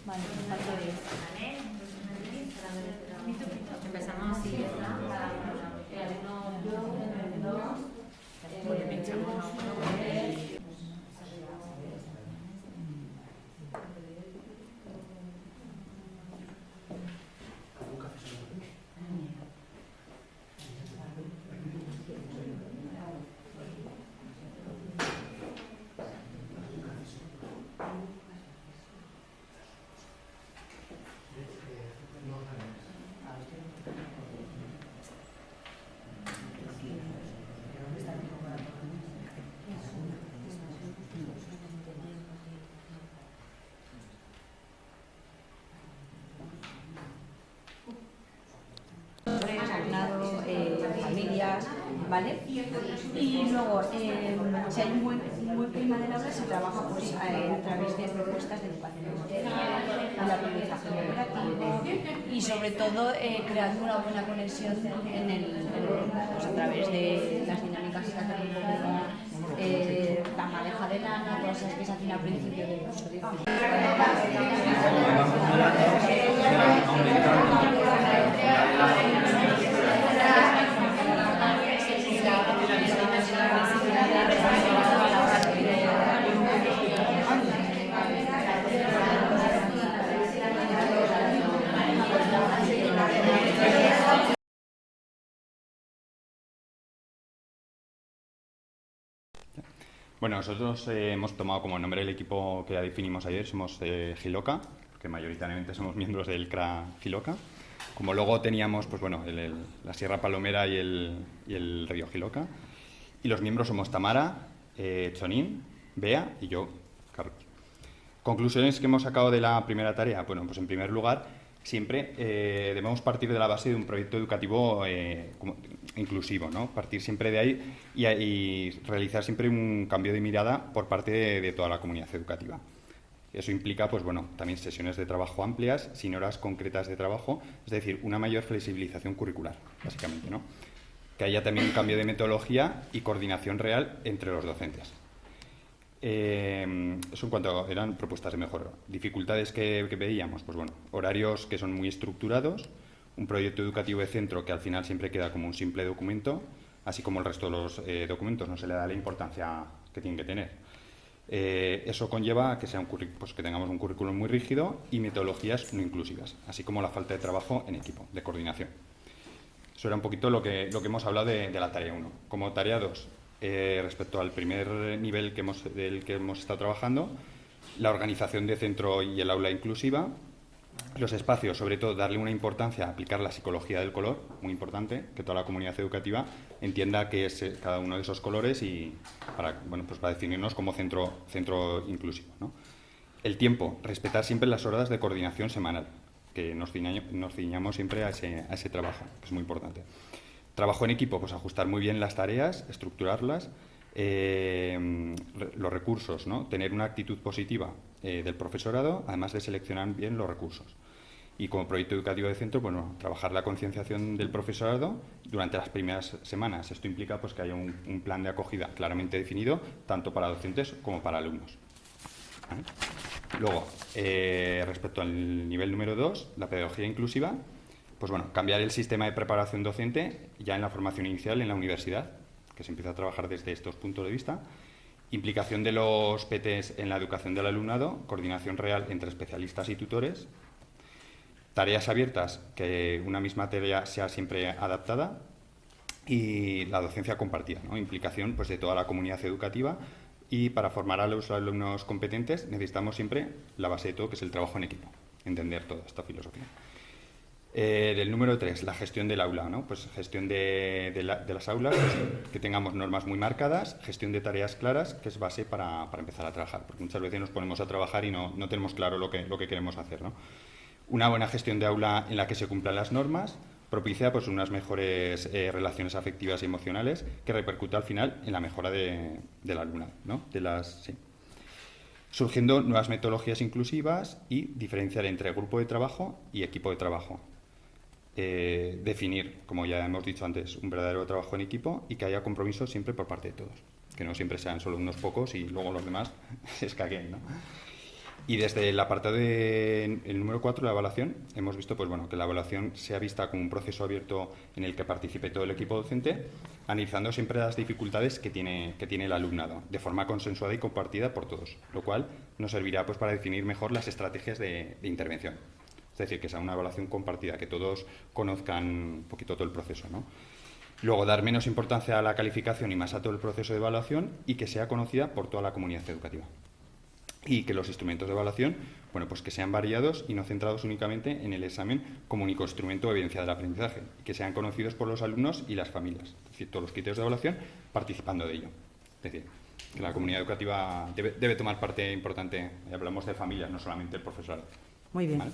Vale, ¿cuánto es? Empezamos así. Pues pinchamos a uno. Alumnado, familias, ¿vale? Y luego, si hay un buen clima del aula, se trabaja pues, a través de propuestas de educación emocional, el aprendizaje cooperativo y sobre todo creando una buena conexión en el pues, a través de las dinámicas que hacen un poco la madeja de lana, todas esas que se hacen al principio del curso. Bueno, nosotros hemos tomado como nombre el equipo que ya definimos ayer, somos Giloca, que mayoritariamente somos miembros del CRA Giloca. Como luego teníamos pues bueno, la Sierra Palomera y el Río Giloca. Y los miembros somos Tamara, Chonín, Bea y yo, Carlos. Conclusiones que hemos sacado de la primera tarea. Bueno, pues en primer lugar, siempre debemos partir de la base de un proyecto educativo inclusivo, ¿no? Partir siempre de ahí y realizar siempre un cambio de mirada por parte de toda la comunidad educativa. Eso implica, pues bueno, también sesiones de trabajo amplias, sin horas concretas de trabajo, es decir, una mayor flexibilización curricular, básicamente, ¿no? Que haya también un cambio de metodología y coordinación real entre los docentes. Eso en cuanto eran propuestas de mejora. Dificultades que veíamos, pues bueno, horarios que son muy estructurados, un proyecto educativo de centro que al final siempre queda como un simple documento, así como el resto de los documentos no se le da la importancia que tienen que tener. Eso conlleva que sea pues que tengamos un currículum muy rígido y metodologías no inclusivas, así como la falta de trabajo en equipo, de coordinación. Eso era un poquito lo que hemos hablado de la tarea 1. Como tarea 2, respecto al primer nivel del que hemos estado trabajando, la organización de centro y el aula inclusiva, los espacios, sobre todo darle una importancia a aplicar la psicología del color, muy importante, que toda la comunidad educativa entienda qué es cada uno de esos colores y para definirnos como centro inclusivo, ¿no? El tiempo, respetar siempre las horas de coordinación semanal, que nos ciñamos siempre a ese trabajo, que es muy importante. Trabajo en equipo, pues ajustar muy bien las tareas, estructurarlas, los recursos, ¿no? Tener una actitud positiva del profesorado, además de seleccionar bien los recursos. Y como proyecto educativo de centro, bueno, trabajar la concienciación del profesorado durante las primeras semanas. Esto implica pues, que haya un plan de acogida claramente definido, tanto para docentes como para alumnos. ¿Vale? Luego, respecto al nivel número 2, la pedagogía inclusiva, pues bueno, cambiar el sistema de preparación docente ya en la formación inicial en la universidad, que se empieza a trabajar desde estos puntos de vista. Implicación de los PTs en la educación del alumnado, coordinación real entre especialistas y tutores. Tareas abiertas, que una misma tarea sea siempre adaptada. Y la docencia compartida, ¿no? Implicación pues, de toda la comunidad educativa. Y para formar a los alumnos competentes necesitamos siempre la base de todo, que es el trabajo en equipo. Entender toda esta filosofía. El número 3, la gestión del aula, ¿no? Pues gestión de las aulas, que tengamos normas muy marcadas, gestión de tareas claras, que es base para empezar a trabajar, porque muchas veces nos ponemos a trabajar y no tenemos claro lo que queremos hacer, ¿no? Una buena gestión de aula en la que se cumplan las normas propicia pues, unas mejores relaciones afectivas y emocionales que repercute al final en la mejora del alumnado, ¿no? Surgiendo nuevas metodologías inclusivas y diferenciar entre grupo de trabajo y equipo de trabajo. Definir, como ya hemos dicho antes, un verdadero trabajo en equipo y que haya compromiso siempre por parte de todos. Que no siempre sean solo unos pocos y luego los demás se escaqueen, ¿no? Y desde el apartado del número 4, la evaluación, hemos visto pues, bueno, que la evaluación sea vista como un proceso abierto en el que participe todo el equipo docente, analizando siempre las dificultades que tiene el alumnado, de forma consensuada y compartida por todos, lo cual nos servirá pues, para definir mejor las estrategias de intervención. Es decir, que sea una evaluación compartida, que todos conozcan un poquito todo el proceso, ¿no? Luego, dar menos importancia a la calificación y más a todo el proceso de evaluación y que sea conocida por toda la comunidad educativa. Y que los instrumentos de evaluación, bueno, pues que sean variados y no centrados únicamente en el examen como único instrumento de evidencia del aprendizaje, y que sean conocidos por los alumnos y las familias, es decir, todos los criterios de evaluación participando de ello. Es decir, que la comunidad educativa debe tomar parte importante, hablamos de familias, no solamente el profesorado. Muy bien. ¿Vale?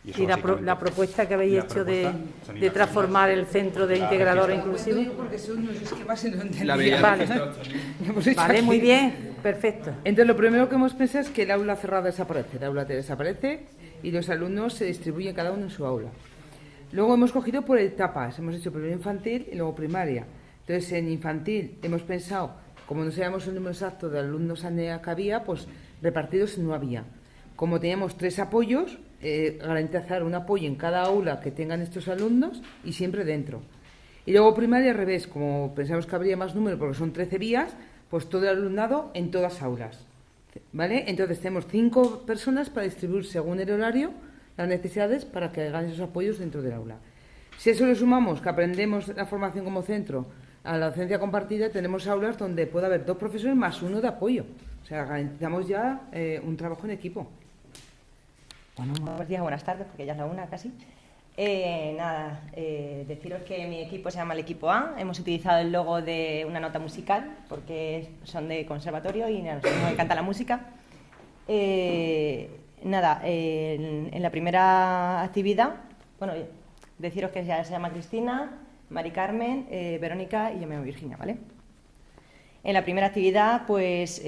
Y la propuesta que habéis hecho de transformar el centro de integrador inclusivo. Porque son unos esquemas y no entendía. La veía Vale. Hemos hecho Vale, aquí. muy bien, perfecto. Entonces, lo primero que hemos pensado es que el aula cerrada desaparece. El aula desaparece y los alumnos se distribuyen cada uno en su aula. Luego hemos cogido por etapas. Hemos hecho primero infantil y luego primaria. Entonces, en infantil hemos pensado, como no sabíamos el número exacto de alumnos que había, pues repartidos no había. Como teníamos 3 apoyos, garantizar un apoyo en cada aula que tengan estos alumnos y siempre dentro. Y luego primaria al revés, como pensamos que habría más número porque son 13 vías, pues todo el alumnado en todas aulas. ¿Vale? Entonces tenemos 5 personas para distribuir según el horario las necesidades para que hagan esos apoyos dentro del aula. Si eso le sumamos que aprendemos la formación como centro a la docencia compartida, tenemos aulas donde puede haber 2 profesores más 1 de apoyo. O sea, garantizamos ya un trabajo en equipo. Buenos días, buenas tardes, porque ya es la 1 casi. Deciros que mi equipo se llama el equipo A. Hemos utilizado el logo de una nota musical porque son de conservatorio y nos encanta la música. En la primera actividad, bueno, deciros que ya se llama Cristina, Mari Carmen, Verónica y yo me llamo Virginia, ¿vale? En la primera actividad, pues,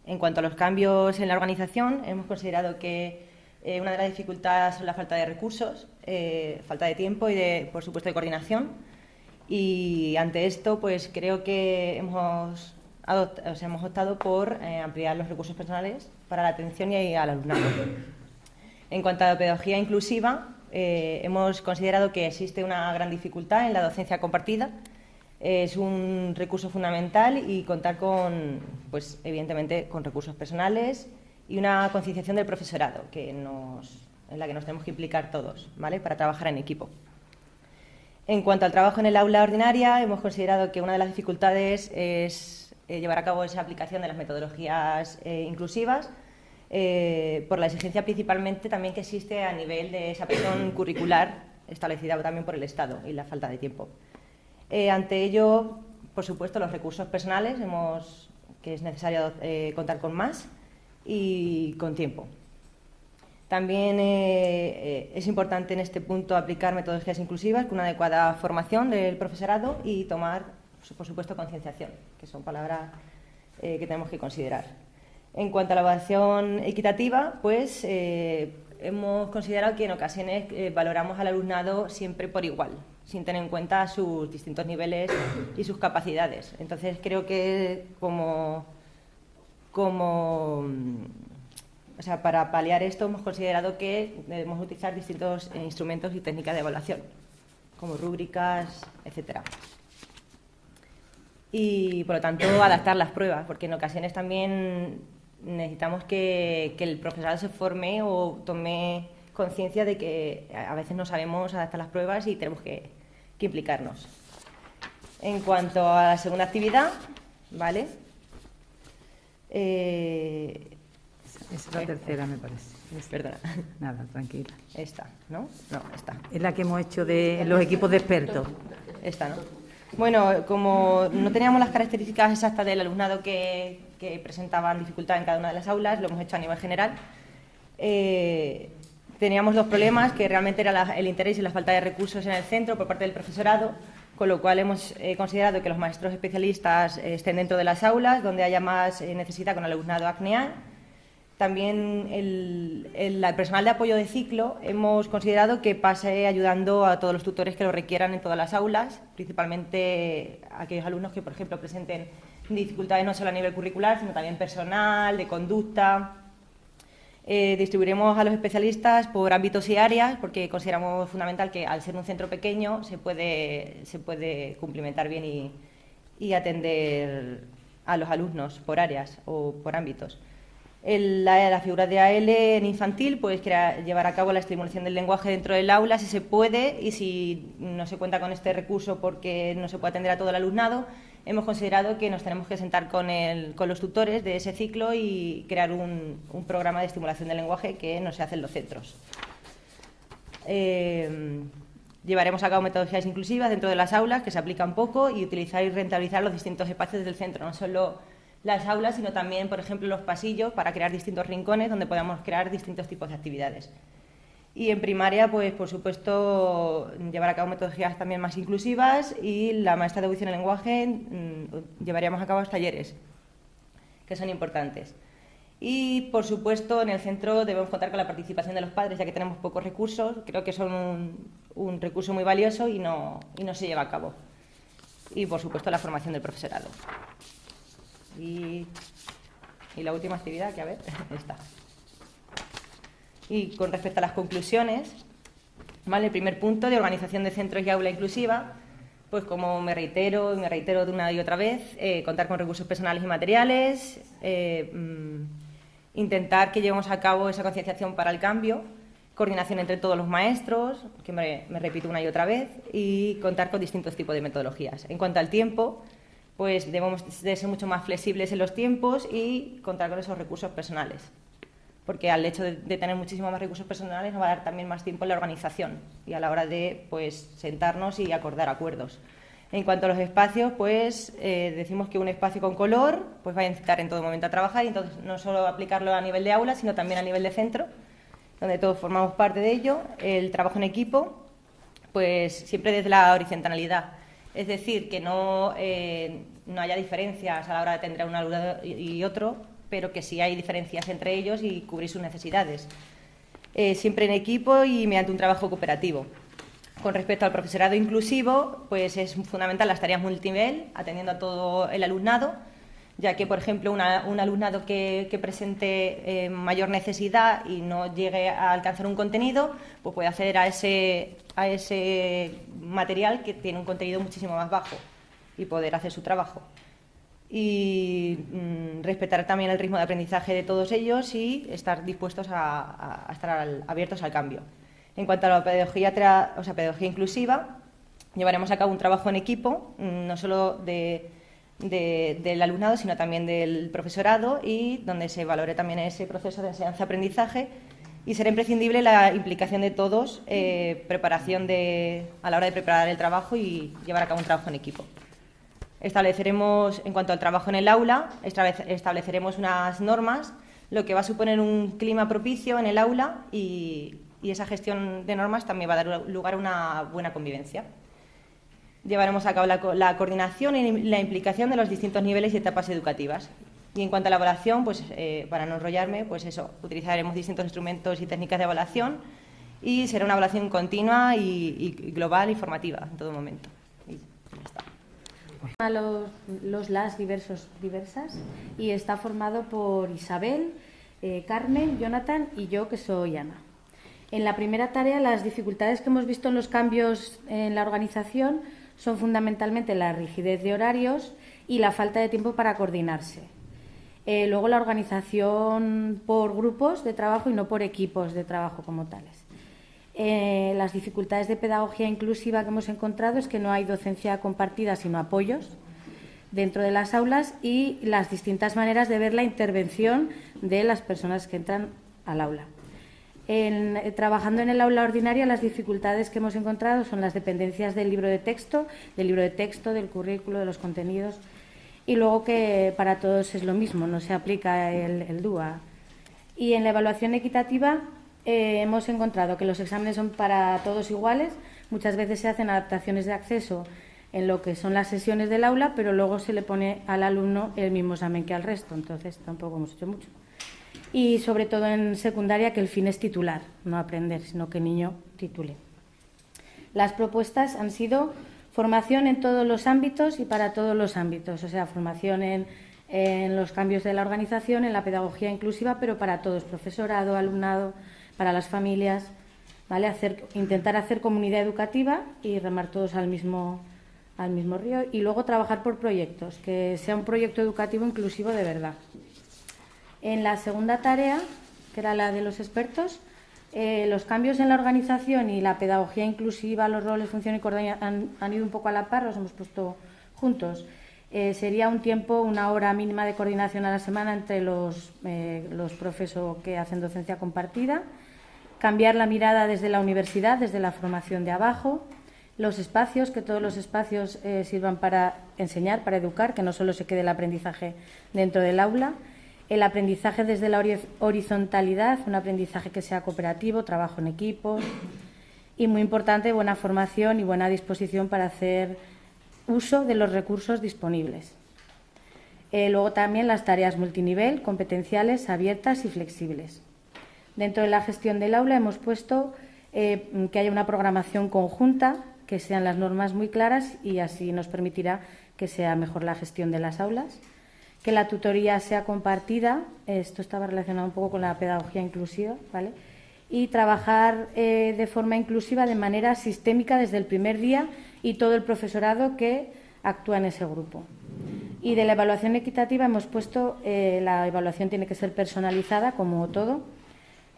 en cuanto a los cambios en la organización, hemos considerado que una de las dificultades son la falta de recursos, falta de tiempo y, por supuesto, de coordinación. Y ante esto, pues creo que hemos optado por ampliar los recursos personales para la atención y al alumnado. En cuanto a la pedagogía inclusiva, hemos considerado que existe una gran dificultad en la docencia compartida. Es un recurso fundamental y contar con, pues, evidentemente, con recursos personales y una concienciación del profesorado en la que nos tenemos que implicar todos, ¿vale?, para trabajar en equipo. En cuanto al trabajo en el aula ordinaria, hemos considerado que una de las dificultades es llevar a cabo esa aplicación de las metodologías inclusivas, por la exigencia principalmente también que existe a nivel de esa presión curricular establecida también por el Estado y la falta de tiempo. Ante ello, por supuesto, los recursos personales, que es necesario contar con más y con tiempo. También es importante en este punto aplicar metodologías inclusivas con una adecuada formación del profesorado y tomar, por supuesto, concienciación, que son palabras que tenemos que considerar. En cuanto a la evaluación equitativa, pues hemos considerado que en ocasiones valoramos al alumnado siempre por igual, sin tener en cuenta sus distintos niveles y sus capacidades. Entonces, creo que para paliar esto hemos considerado que debemos utilizar distintos instrumentos y técnicas de evaluación, como rúbricas, etcétera. Y, por lo tanto, adaptar las pruebas, porque en ocasiones también necesitamos que el profesorado se forme o tome conciencia de que a veces no sabemos adaptar las pruebas y tenemos que implicarnos. En cuanto a la segunda actividad, ¿vale? Es la tercera, me parece. Perdona. Nada, tranquila. Esta, ¿no? No, esta. Es la que hemos hecho de los equipos de expertos. Esta, ¿no? Bueno, como no teníamos las características exactas del alumnado que presentaban dificultad en cada una de las aulas, lo hemos hecho a nivel general. Teníamos 2 problemas, que realmente era el interés y la falta de recursos en el centro por parte del profesorado, con lo cual hemos considerado que los maestros especialistas estén dentro de las aulas, donde haya más necesidad con el alumnado ACNEA. También el personal de apoyo de ciclo hemos considerado que pase ayudando a todos los tutores que lo requieran en todas las aulas, principalmente a aquellos alumnos que, por ejemplo, presenten dificultades no solo a nivel curricular, sino también personal, de conducta, Distribuiremos a los especialistas por ámbitos y áreas, porque consideramos fundamental que al ser un centro pequeño se puede cumplimentar bien y atender a los alumnos por áreas o por ámbitos. La figura de AL en infantil, pues llevar a cabo la estimulación del lenguaje dentro del aula si se puede, y si no se cuenta con este recurso porque no se puede atender a todo el alumnado, hemos considerado que nos tenemos que sentar con los tutores de ese ciclo y crear un programa de estimulación del lenguaje que no se hace en los centros. Llevaremos a cabo metodologías inclusivas dentro de las aulas que se aplican poco, y utilizar y rentabilizar los distintos espacios del centro, no solo las aulas, sino también, por ejemplo, los pasillos, para crear distintos rincones donde podamos crear distintos tipos de actividades. Y en primaria, pues por supuesto, llevar a cabo metodologías también más inclusivas, y la maestra de audición y lenguaje llevaríamos a cabo talleres, que son importantes. Y, por supuesto, en el centro debemos contar con la participación de los padres, ya que tenemos pocos recursos. Creo que son un recurso muy valioso y no se lleva a cabo. Y, por supuesto, la formación del profesorado. Y la última actividad, que a ver, está. Y con respecto a las conclusiones, ¿vale? El primer punto de organización de centros y aula inclusiva, pues como me reitero de una y otra vez, contar con recursos personales y materiales, intentar que llevemos a cabo esa concienciación para el cambio, coordinación entre todos los maestros, que me repito una y otra vez, y contar con distintos tipos de metodologías. En cuanto al tiempo, pues debemos de ser mucho más flexibles en los tiempos y contar con esos recursos personales, porque al hecho de tener muchísimos más recursos personales nos va a dar también más tiempo en la organización y a la hora de pues sentarnos y acordar acuerdos. En cuanto a los espacios, pues decimos que un espacio con color pues va a incitar en todo momento a trabajar, y entonces no solo aplicarlo a nivel de aula, sino también a nivel de centro, donde todos formamos parte de ello. El trabajo en equipo, pues siempre desde la horizontalidad. Es decir, que no haya diferencias a la hora de atender a un alumno y otro, pero que sí hay diferencias entre ellos y cubrir sus necesidades. Siempre en equipo y mediante un trabajo cooperativo. Con respecto al profesorado inclusivo, pues es fundamental las tareas multinivel, atendiendo a todo el alumnado, ya que, por ejemplo, un alumnado que presente mayor necesidad y no llegue a alcanzar un contenido, pues puede acceder a ese material que tiene un contenido muchísimo más bajo y poder hacer su trabajo. Y respetar también el ritmo de aprendizaje de todos ellos y estar dispuestos a estar abiertos al cambio. En cuanto a la pedagogía inclusiva, llevaremos a cabo un trabajo en equipo, no solo del alumnado, sino también del profesorado, y donde se valore también ese proceso de enseñanza-aprendizaje, y será imprescindible la implicación de todos, a la hora de preparar el trabajo y llevar a cabo un trabajo en equipo. Estableceremos, en cuanto al trabajo en el aula, estableceremos unas normas, lo que va a suponer un clima propicio en el aula, y esa gestión de normas también va a dar lugar a una buena convivencia. Llevaremos a cabo la coordinación y la implicación de los distintos niveles y etapas educativas. Y en cuanto a la evaluación, pues para no enrollarme, pues eso, utilizaremos distintos instrumentos y técnicas de evaluación, y será una evaluación continua y global y formativa en todo momento. Y ya está. Las diversas, y está formado por Isabel, Carmen, Jonathan y yo, que soy Ana. En la primera tarea, las dificultades que hemos visto en los cambios en la organización son fundamentalmente la rigidez de horarios y la falta de tiempo para coordinarse. Luego, la organización por grupos de trabajo y no por equipos de trabajo como tales. Las dificultades de pedagogía inclusiva que hemos encontrado es que no hay docencia compartida, sino apoyos dentro de las aulas, y las distintas maneras de ver la intervención de las personas que entran al aula. Trabajando en el aula ordinaria, las dificultades que hemos encontrado son las dependencias del libro de texto, del currículo, de los contenidos, y luego que para todos es lo mismo, no se aplica el DUA. Y en la evaluación equitativa hemos encontrado que los exámenes son para todos iguales. Muchas veces se hacen adaptaciones de acceso en lo que son las sesiones del aula, pero luego se le pone al alumno el mismo examen que al resto, entonces tampoco hemos hecho mucho. Y sobre todo en secundaria, que el fin es titular, no aprender, sino que el niño titule. Las propuestas han sido formación en todos los ámbitos y para todos los ámbitos, o sea, formación en en los cambios de la organización, en la pedagogía inclusiva, pero para todos, profesorado, alumnado, para las familias, ¿vale? Intentar hacer comunidad educativa y remar todos al mismo río, y luego trabajar por proyectos, que sea un proyecto educativo inclusivo de verdad. En la segunda tarea, que era la de los expertos, los cambios en la organización y la pedagogía inclusiva, los roles, función y coordinación han ido un poco a la par, los hemos puesto juntos. Sería un tiempo, una hora mínima de coordinación a la semana entre los profesores que hacen docencia compartida, cambiar la mirada desde la universidad, desde la formación de abajo, los espacios, que todos los espacios sirvan para enseñar, para educar, que no solo se quede el aprendizaje dentro del aula, el aprendizaje desde la horizontalidad, un aprendizaje que sea cooperativo, trabajo en equipos y, muy importante, buena formación y buena disposición para hacer uso de los recursos disponibles. Luego también las tareas multinivel, competenciales, abiertas y flexibles. Dentro de la gestión del aula hemos puesto que haya una programación conjunta, que sean las normas muy claras y así nos permitirá que sea mejor la gestión de las aulas. Que la tutoría sea compartida, esto estaba relacionado un poco con la pedagogía inclusiva, ¿vale? Y trabajar de forma inclusiva de manera sistémica desde el primer día y todo el profesorado que actúa en ese grupo. Y de la evaluación equitativa hemos puesto la evaluación tiene que ser personalizada, como todo,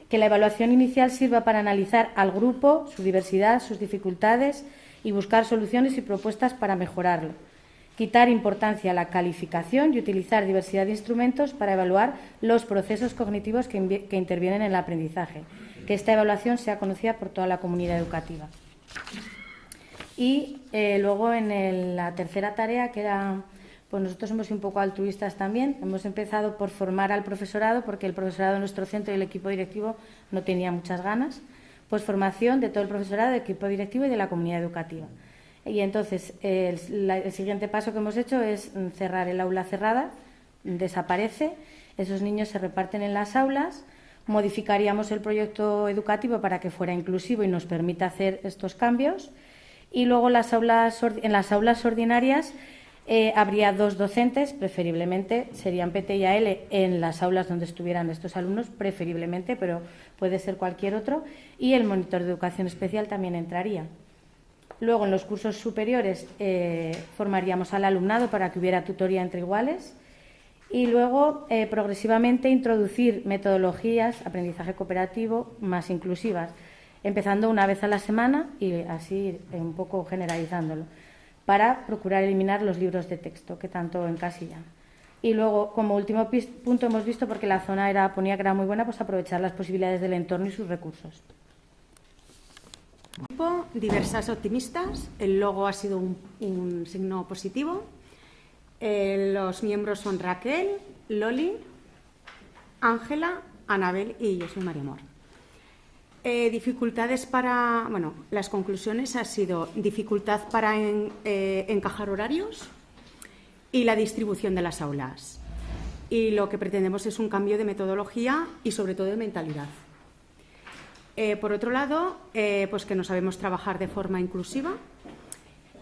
que la evaluación inicial sirva para analizar al grupo, su diversidad, sus dificultades y buscar soluciones y propuestas para mejorarlo. Quitar importancia a la calificación y utilizar diversidad de instrumentos para evaluar los procesos cognitivos que intervienen en el aprendizaje. Que esta evaluación sea conocida por toda la comunidad educativa. Y luego en la tercera tarea, que era, pues nosotros hemos sido un poco altruistas también, hemos empezado por formar al profesorado, porque el profesorado de nuestro centro y el equipo directivo no tenía muchas ganas, pues formación de todo el profesorado, del equipo directivo y de la comunidad educativa. Y entonces el siguiente paso que hemos hecho es cerrar el aula cerrada, desaparece, esos niños se reparten en las aulas, modificaríamos el proyecto educativo para que fuera inclusivo y nos permita hacer estos cambios, y luego en las aulas ordinarias habría 2 docentes, preferiblemente serían PT y AL en las aulas donde estuvieran estos alumnos, preferiblemente, pero puede ser cualquier otro, y el monitor de educación especial también entraría. Luego, en los cursos superiores, formaríamos al alumnado para que hubiera tutoría entre iguales y luego, progresivamente, introducir metodologías, aprendizaje cooperativo, más inclusivas, empezando una vez a la semana y así un poco generalizándolo, para procurar eliminar los libros de texto que tanto encasillan. Y luego, como último punto, hemos visto, porque la zona ponía que era muy buena, pues aprovechar las posibilidades del entorno y sus recursos. Diversas optimistas, el logo ha sido un signo positivo. Los miembros son Raquel, Loli, Ángela, Anabel y yo soy María Amor. Dificultades para, bueno, las conclusiones han sido dificultad para encajar horarios y la distribución de las aulas. Y lo que pretendemos es un cambio de metodología y sobre todo de mentalidad. Por otro lado, pues que no sabemos trabajar de forma inclusiva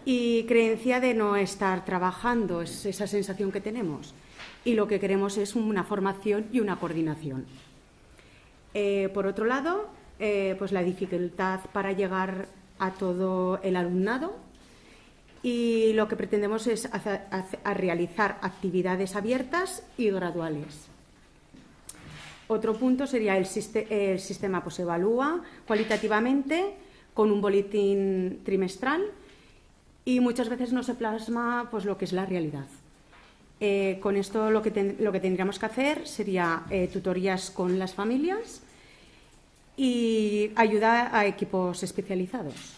y creencia de no estar trabajando, es esa sensación que tenemos. Y lo que queremos es una formación y una coordinación. Por otro lado, pues la dificultad para llegar a todo el alumnado y lo que pretendemos es realizar actividades abiertas y graduales. Otro punto sería el sistema pues evalúa cualitativamente con un boletín trimestral y muchas veces no se plasma pues lo que es la realidad. Con esto lo que tendríamos que hacer sería tutorías con las familias y ayuda a equipos especializados.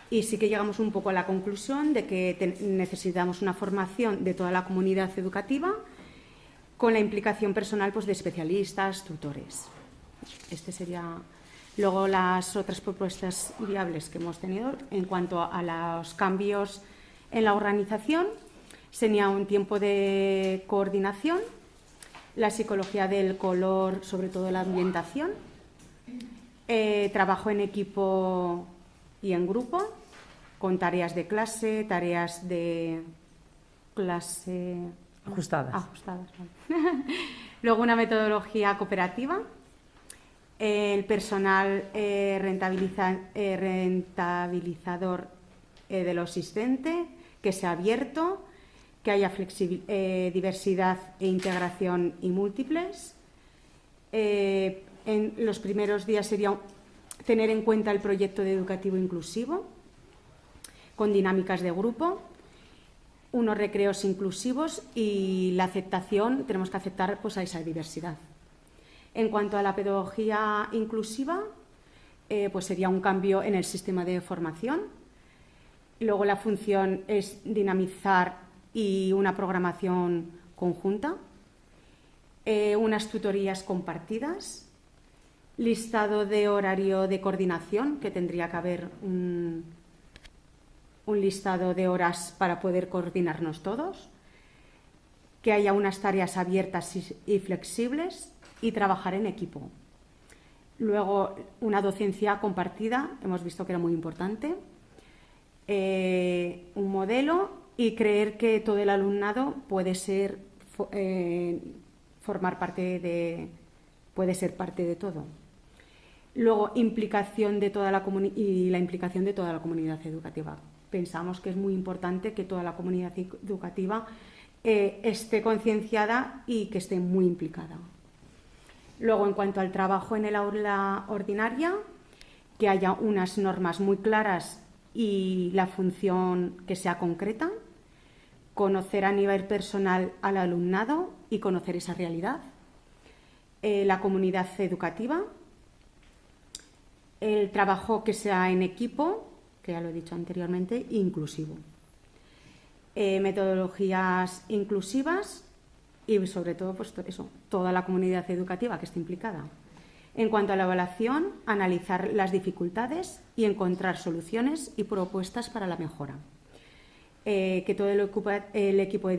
Y sí que llegamos un poco a la conclusión de que necesitamos una formación de toda la comunidad educativa con la implicación personal pues, de especialistas, tutores. Este sería. Luego las otras propuestas viables que hemos tenido en cuanto a los cambios en la organización sería un tiempo de coordinación, la psicología del color, sobre todo la ambientación, trabajo en equipo y en grupo, con tareas de clase Ajustadas. Ajustadas, vale. Luego una metodología cooperativa. El personal rentabilizador de lo existente, que sea abierto, que haya diversidad e integración y múltiples. En los primeros días sería tener en cuenta el proyecto educativo inclusivo, con dinámicas de grupo, unos recreos inclusivos y la aceptación, tenemos que aceptar pues, a esa diversidad. En cuanto a la pedagogía inclusiva, pues sería un cambio en el sistema de formación. Luego la función es dinamizar y una programación conjunta, unas tutorías compartidas, listado de horario de coordinación, que tendría que haber un listado de horas para poder coordinarnos todos, que haya unas tareas abiertas y flexibles y trabajar en equipo. Luego, una docencia compartida, hemos visto que era muy importante, un modelo y creer que todo el alumnado puede ser parte de todo. Luego, implicación de toda la y la implicación de toda la comunidad educativa. Pensamos que es muy importante que toda la comunidad educativa esté concienciada y que esté muy implicada. Luego, en cuanto al trabajo en el aula ordinaria, que haya unas normas muy claras y la función que sea concreta, conocer a nivel personal al alumnado y conocer esa realidad, la comunidad educativa, el trabajo que sea en equipo, que ya lo he dicho anteriormente, inclusivo. Metodologías inclusivas y, sobre todo, pues eso, toda la comunidad educativa que esté implicada. En cuanto a la evaluación, analizar las dificultades y encontrar soluciones y propuestas para la mejora. Que todo el equipo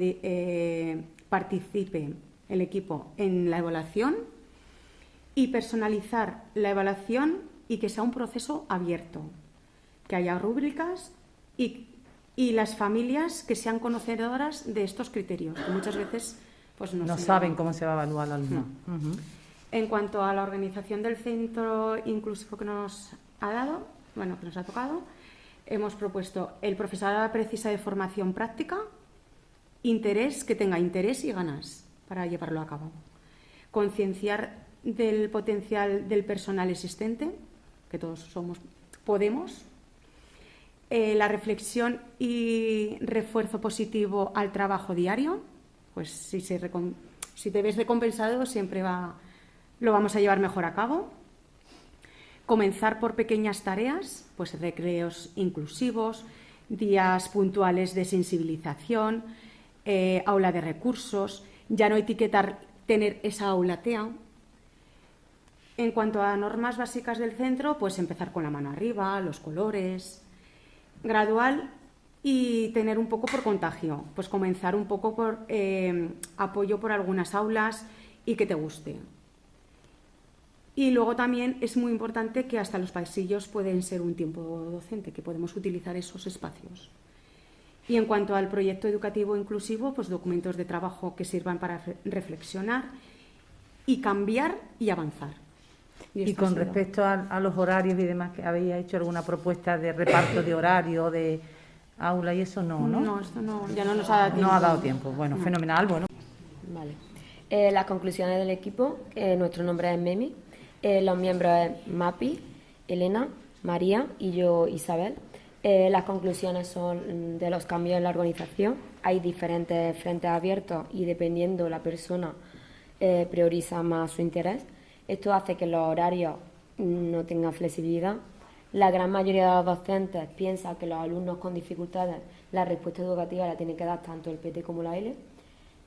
participe en la evaluación y personalizar la evaluación y que sea un proceso abierto, que haya rúbricas y las familias que sean conocedoras de estos criterios, que muchas veces pues, no saben cómo se va a evaluar la alumna. En cuanto a la organización del centro inclusivo que nos ha tocado, hemos propuesto el profesorado precisa de formación práctica, que tenga interés y ganas para llevarlo a cabo. Concienciar del potencial del personal existente, que todos podemos. La reflexión y refuerzo positivo al trabajo diario, pues si te ves recompensado siempre lo vamos a llevar mejor a cabo. Comenzar por pequeñas tareas, pues recreos inclusivos, días puntuales de sensibilización, aula de recursos, ya no etiquetar, tener esa aula TEA. En cuanto a normas básicas del centro, pues empezar con la mano arriba, los colores, gradual y tener un poco por contagio, pues comenzar un poco por apoyo por algunas aulas y que te guste. Y luego también es muy importante que hasta los pasillos pueden ser un tiempo docente, que podemos utilizar esos espacios. Y en cuanto al proyecto educativo inclusivo, pues documentos de trabajo que sirvan para reflexionar y cambiar y avanzar. Y con respecto a los horarios y demás, ¿que habéis hecho alguna propuesta de reparto de horario, de aula y eso? No, ¿no? No, esto no, ya no nos ha dado tiempo. No ha dado tiempo. Bueno, fenomenal, bueno. Vale. Las conclusiones del equipo, nuestro nombre es Memi, los miembros es Mapi, Elena, María y yo, Isabel. Las conclusiones son de los cambios en la organización. Hay diferentes frentes abiertos y dependiendo la persona prioriza más su interés. Esto hace que los horarios no tengan flexibilidad. La gran mayoría de los docentes piensa que los alumnos con dificultades la respuesta educativa la tiene que dar tanto el PT como la L.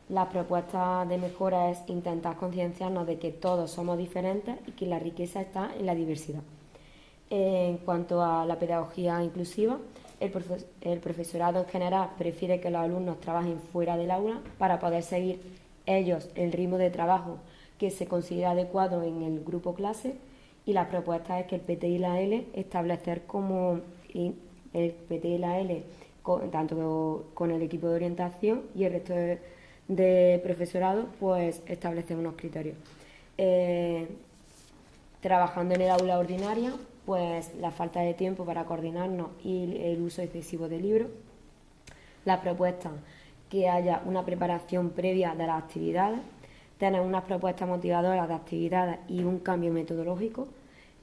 La propuesta de mejora es intentar concienciarnos de que todos somos diferentes y que la riqueza está en la diversidad. En cuanto a la pedagogía inclusiva, el profesorado en general prefiere que los alumnos trabajen fuera del aula para poder seguir ellos el ritmo de trabajo que se considera adecuado en el grupo clase, y la propuesta es que el PT y la L establecer como el PT y la L tanto con el equipo de orientación y el resto de profesorado, pues establecen unos criterios. Trabajando en el aula ordinaria, pues la falta de tiempo para coordinarnos y el uso excesivo de libros. La propuesta, que haya una preparación previa de las actividades, tener unas propuestas motivadoras de actividades y un cambio metodológico.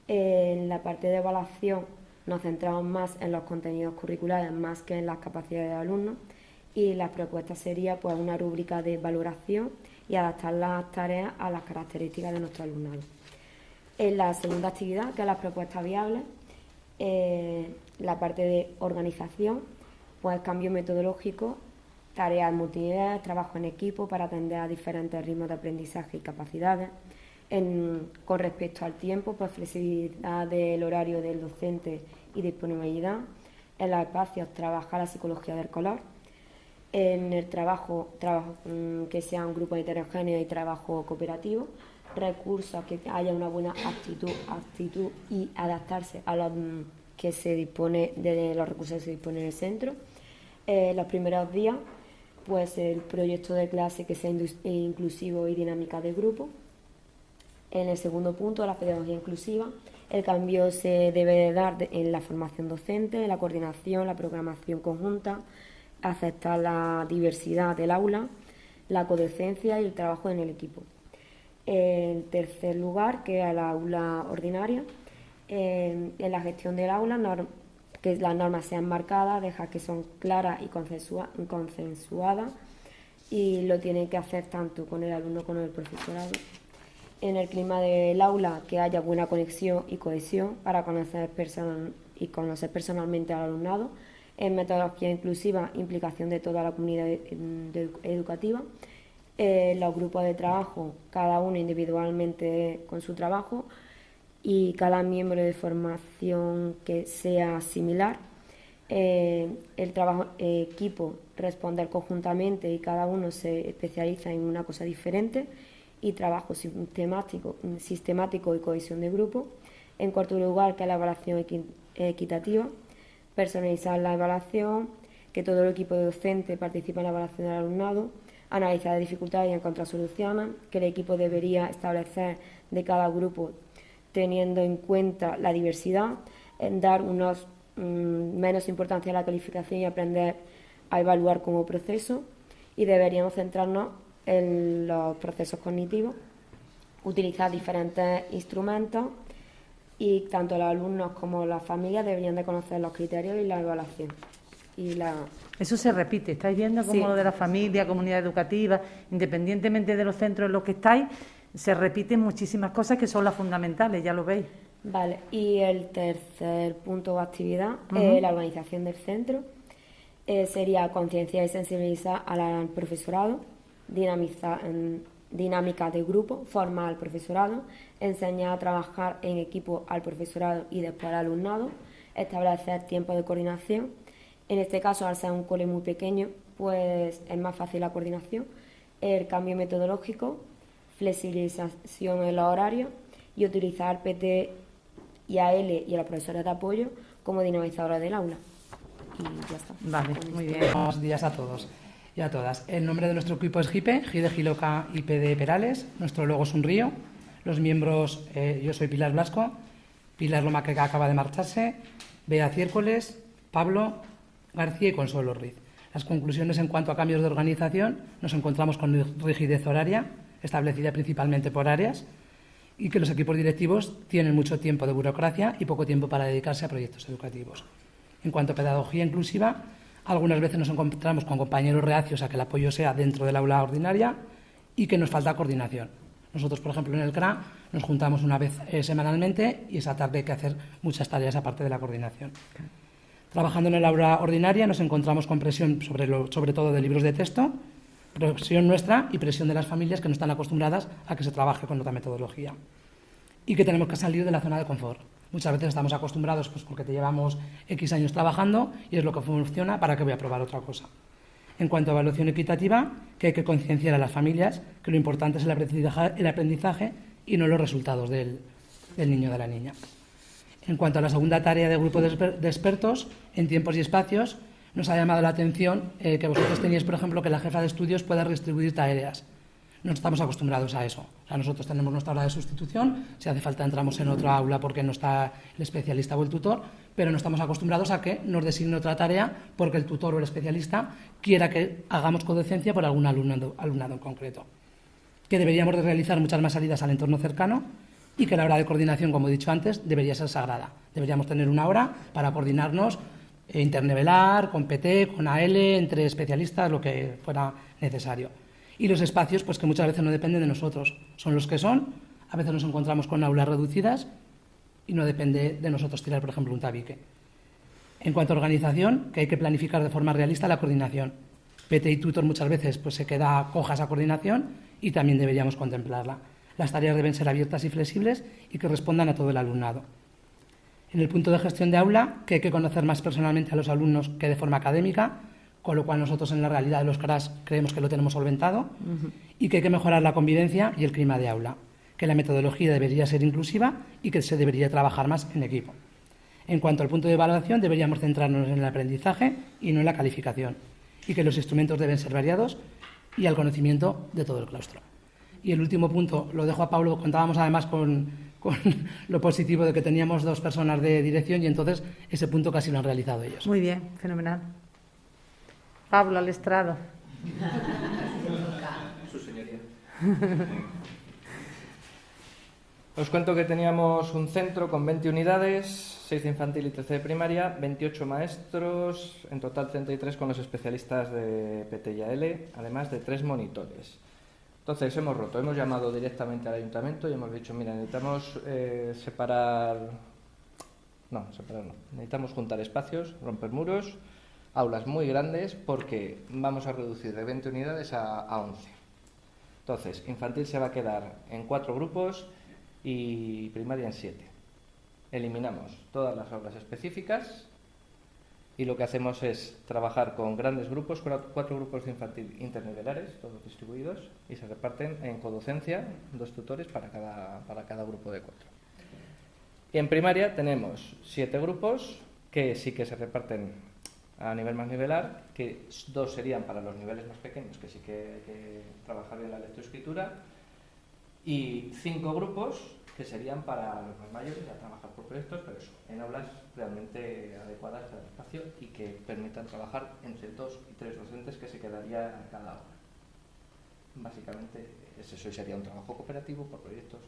En la parte de evaluación nos centramos más en los contenidos curriculares más que en las capacidades de alumnos, y las propuestas sería pues una rúbrica de valoración y adaptar las tareas a las características de nuestro alumnado. En la segunda actividad, que es las propuestas viables, la parte de organización, pues cambio metodológico, tareas multinivel, trabajo en equipo para atender a diferentes ritmos de aprendizaje y capacidades. Con respecto al tiempo, pues flexibilidad del horario del docente y disponibilidad. En los espacios, trabajar la psicología del color. En el trabajo que sea un grupo heterogéneo y trabajo cooperativo. Recursos, que haya una buena actitud y adaptarse a los que se dispone de los recursos que se dispone en el centro. Los primeros días, pues el proyecto de clase que sea inclusivo y dinámica de grupo. En el segundo punto, la pedagogía inclusiva. El cambio se debe de dar en la formación docente, en la coordinación, la programación conjunta, aceptar la diversidad del aula, la codocencia y el trabajo en el equipo. En tercer lugar, que es la aula ordinaria. En la gestión del aula, que las normas sean marcadas, dejar que son claras y consensuadas, y lo tienen que hacer tanto con el alumno como con el profesorado. En el clima del aula, que haya buena conexión y cohesión para conocer personalmente al alumnado. En metodología inclusiva, implicación de toda la comunidad educativa. Los grupos de trabajo, cada uno individualmente con su trabajo, y cada miembro de formación que sea similar. El trabajo equipo, responder conjuntamente y cada uno se especializa en una cosa diferente, y trabajo sistemático y cohesión de grupo. En cuarto lugar, que es la evaluación equitativa, personalizar la evaluación, que todo el equipo docente participe en la evaluación del alumnado, analizar las dificultades y encontrar soluciones, que el equipo debería establecer de cada grupo teniendo en cuenta la diversidad, dar menos importancia a la calificación y aprender a evaluar como proceso, y deberíamos centrarnos en los procesos cognitivos, utilizar diferentes instrumentos, y tanto los alumnos como las familias deberían de conocer los criterios y la evaluación. Eso se repite, estáis viendo cómo lo de la familia, comunidad educativa, independientemente de los centros en los que estáis, se repiten muchísimas cosas que son las fundamentales, ya lo veis. Vale, y el tercer punto de actividad, la organización del centro, sería concienciar y sensibilizar al profesorado, dinámica de grupo, formar al profesorado, enseñar a trabajar en equipo al profesorado y después al alumnado, establecer tiempos de coordinación. En este caso, al ser un cole muy pequeño, pues es más fácil la coordinación, el cambio metodológico, flexibilización en los horarios y utilizar PT y AL y a los profesores de apoyo como dinamizadores del aula. Y ya está. Vale, muy bien. Buenos días a todos y a todas. El nombre de nuestro equipo es GIPE, G de Giloca y P de Perales. Nuestro logo es un río. Los miembros, yo soy Pilar Blasco, Pilar Loma, que acaba de marcharse, Bea Ciércoles, Pablo García y Consuelo Riz. Las conclusiones en cuanto a cambios de organización: nos encontramos con rigidez horaria, establecida principalmente por áreas, y que los equipos directivos tienen mucho tiempo de burocracia y poco tiempo para dedicarse a proyectos educativos. En cuanto a pedagogía inclusiva, algunas veces nos encontramos con compañeros reacios a que el apoyo sea dentro del aula ordinaria y que nos falta coordinación. Nosotros, por ejemplo, en el CRA nos juntamos una vez semanalmente, y esa tarde hay que hacer muchas tareas aparte de la coordinación. Trabajando en el aula ordinaria nos encontramos con presión sobre todo de libros de texto, presión nuestra y presión de las familias, que no están acostumbradas a que se trabaje con otra metodología, y que tenemos que salir de la zona de confort. Muchas veces estamos acostumbrados pues porque te llevamos X años trabajando y es lo que funciona, ¿para qué voy a probar otra cosa? En cuanto a evaluación equitativa, que hay que concienciar a las familias que lo importante es el aprendizaje y no los resultados del niño o de la niña. En cuanto a la segunda tarea del grupo de expertos, en tiempos y espacios, nos ha llamado la atención que vosotros teníais, por ejemplo, que la jefa de estudios pueda redistribuir tareas. No estamos acostumbrados a eso. O sea, nosotros tenemos nuestra hora de sustitución, si hace falta entramos en otra aula porque no está el especialista o el tutor, pero no estamos acostumbrados a que nos designe otra tarea porque el tutor o el especialista quiera que hagamos codocencia por algún alumnado en concreto. Que deberíamos de realizar muchas más salidas al entorno cercano y que la hora de coordinación, como he dicho antes, debería ser sagrada. Deberíamos tener una hora para coordinarnos internivelar, con PT, con AL, entre especialistas, lo que fuera necesario. Y los espacios, pues que muchas veces no dependen de nosotros, son los que son. A veces nos encontramos con aulas reducidas y no depende de nosotros tirar, por ejemplo, un tabique. En cuanto a organización, que hay que planificar de forma realista la coordinación. PT y tutor muchas veces pues se queda coja esa coordinación y también deberíamos contemplarla. Las tareas deben ser abiertas y flexibles y que respondan a todo el alumnado. En el punto de gestión de aula, que hay que conocer más personalmente a los alumnos que de forma académica, con lo cual nosotros en la realidad de los CRAS creemos que lo tenemos solventado, y que hay que mejorar la convivencia y el clima de aula, que la metodología debería ser inclusiva y que se debería trabajar más en equipo. En cuanto al punto de evaluación, deberíamos centrarnos en el aprendizaje y no en la calificación, y que los instrumentos deben ser variados y al conocimiento de todo el claustro. Y el último punto lo dejo a Pablo. Contábamos además con lo positivo de que teníamos 2 personas de dirección y entonces ese punto casi lo han realizado ellos. Muy bien, fenomenal. Pablo, al estrado. Su señoría. Os cuento que teníamos un centro con 20 unidades, 6 de infantil y 13 de primaria, 28 maestros, en total 33 con los especialistas de PT y AL, además de 3 monitores. Entonces hemos llamado directamente al ayuntamiento y hemos dicho, mira, necesitamos necesitamos juntar espacios, romper muros, aulas muy grandes porque vamos a reducir de 20 unidades a 11. Entonces, infantil se va a quedar en 4 grupos y primaria en 7. Eliminamos todas las aulas específicas y lo que hacemos es trabajar con grandes grupos, 4 grupos de infantil internivelares, todos distribuidos, y se reparten en codocencia 2 tutores para cada grupo de 4. Y en primaria tenemos 7 grupos que sí que se reparten a nivel más nivelar, que 2 serían para los niveles más pequeños, que sí que hay que trabajar bien la lectoescritura, y 5 grupos que serían para los más mayores, a trabajar por proyectos, pero eso, en aulas realmente adecuadas al espacio y que permitan trabajar entre 2 y 3 docentes que se quedaría en cada aula. Básicamente es eso, y sería un trabajo cooperativo por proyectos